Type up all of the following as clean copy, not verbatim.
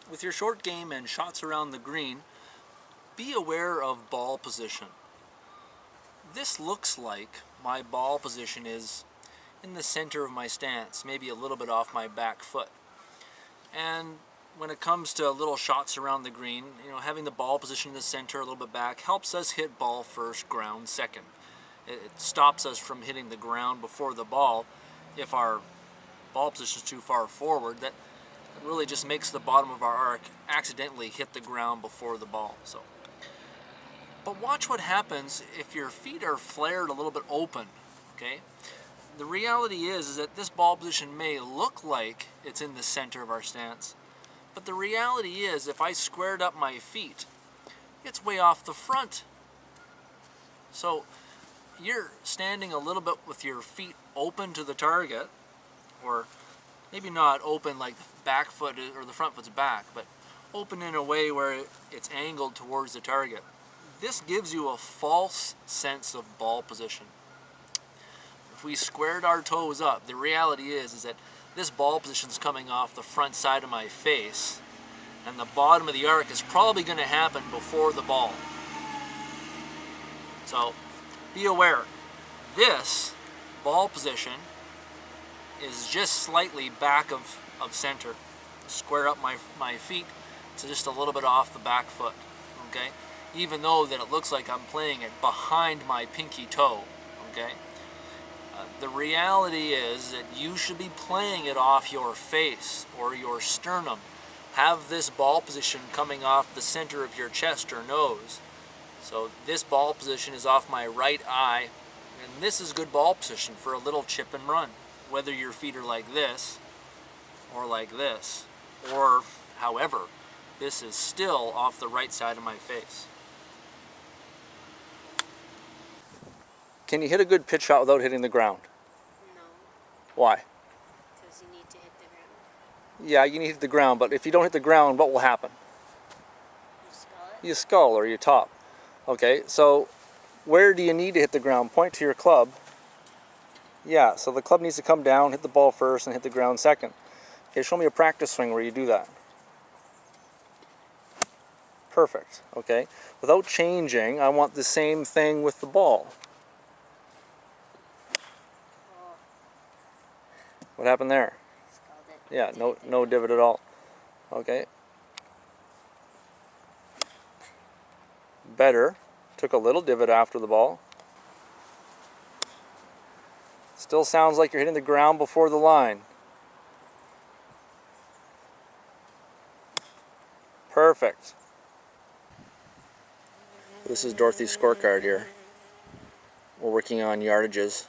with your short game and shots around the green, be aware of ball position. This looks like my ball position is in the center of my stance, maybe a little bit off my back foot. And when it comes to little shots around the green, having the ball position in the center, a little bit back, helps us hit ball first, ground second. It stops us from hitting the ground before the ball. If our ball position is too far forward, that really just makes the bottom of our arc accidentally hit the ground before the ball. But watch what happens if your feet are flared a little bit open, okay? The reality is that this ball position may look like it's in the center of our stance, but the reality is if I squared up my feet, it's way off the front. So you're standing a little bit with your feet open to the target, or maybe not open like the back foot or the front foot's back, but open in a way where it's angled towards the target. This gives you a false sense of ball position. If we squared our toes up, the reality is that this ball position is coming off the front side of my face, and the bottom of the arc is probably going to happen before the ball. So be aware, this ball position is just slightly back of center. Square up my feet to just a little bit off the back foot, okay? Even though that it looks like I'm playing it behind my pinky toe, okay? The reality is that you should be playing it off your face or your sternum. Have this ball position coming off the center of your chest or nose. So this ball position is off my right eye, and this is good ball position for a little chip and run. Whether your feet are like this, or however, this is still off the right side of my face. Can you hit a good pitch shot without hitting the ground? No. Why? Because you need to hit the ground. Yeah, you need to hit the ground, but if you don't hit the ground, what will happen? You skull it? You skull or you top. Okay, so where do you need to hit the ground? Point to your club. Yeah, so the club needs to come down, hit the ball first, and hit the ground second. Okay, show me a practice swing where you do that. Perfect, okay. Without changing, I want the same thing with the ball. Oh, What happened there? skulled it. Yeah, no divot at all. Okay. Better. Took a little divot after the ball. Still sounds like you're hitting the ground before the line. Perfect. This is Dorothy's scorecard here. We're working on yardages.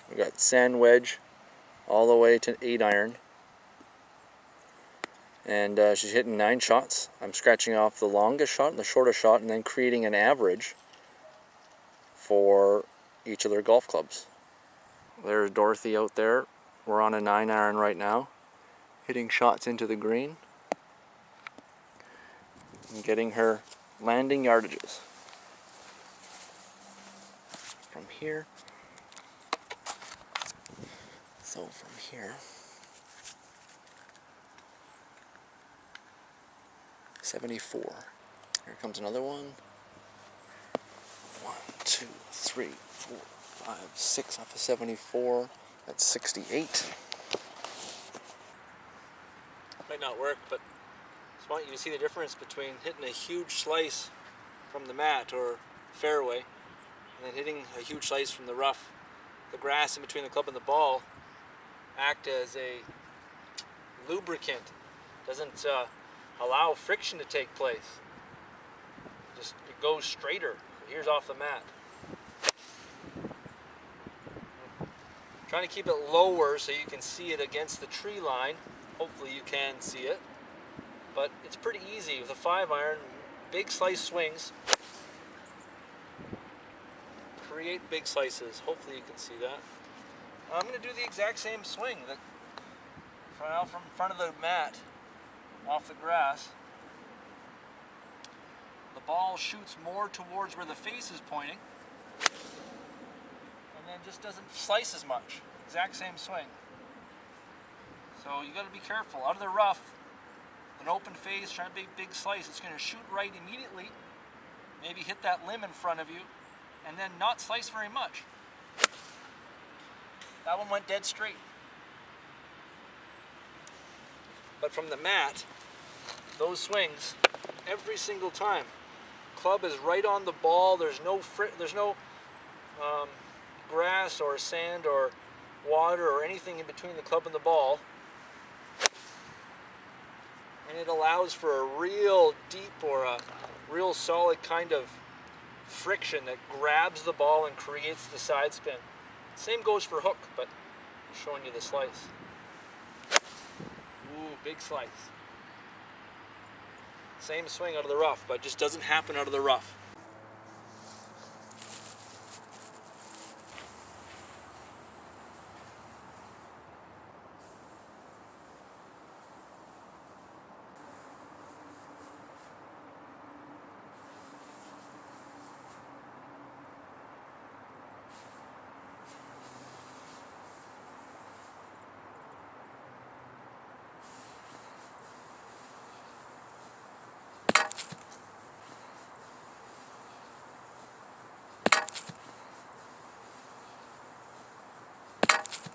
We've got sand wedge all the way to 8 iron. And she's hitting 9 shots. I'm scratching off the longest shot and the shortest shot and then creating an average for each of their golf clubs. There's Dorothy out there. We're on a 9 iron right now, hitting shots into the green and getting her landing yardages. From here, so from here, 74. Here comes another one. 1, 2, 3, 4, 5, 6 off of 74. That's 68. Might not work, but I just want you to see the difference between hitting a huge slice from the mat or fairway and then hitting a huge slice from the rough. The grass in between the club and the ball act as a lubricant. Doesn't allow friction to take place. Just it goes straighter. Here's off the mat. Trying to keep it lower so you can see it against the tree line. Hopefully you can see it. But it's pretty easy with a 5 iron. Big slice swings create big slices. Hopefully you can see that. I'm going to do the exact same swing that from front of the mat off the grass. The ball shoots more towards where the face is pointing and then just doesn't slice as much. Exact same swing. So you got to be careful. Out of the rough, an open face, trying to be a big slice, it's going to shoot right immediately, maybe hit that limb in front of you, and then not slice very much. That one went dead straight. But from the mat, those swings, every single time, club is right on the ball. There's no grass or sand or water or anything in between the club and the ball. And it allows for a real deep or a real solid kind of friction that grabs the ball and creates the side spin. Same goes for hook, but I'm showing you the slice. Ooh, big slice. Same swing out of the rough, but just doesn't happen out of the rough.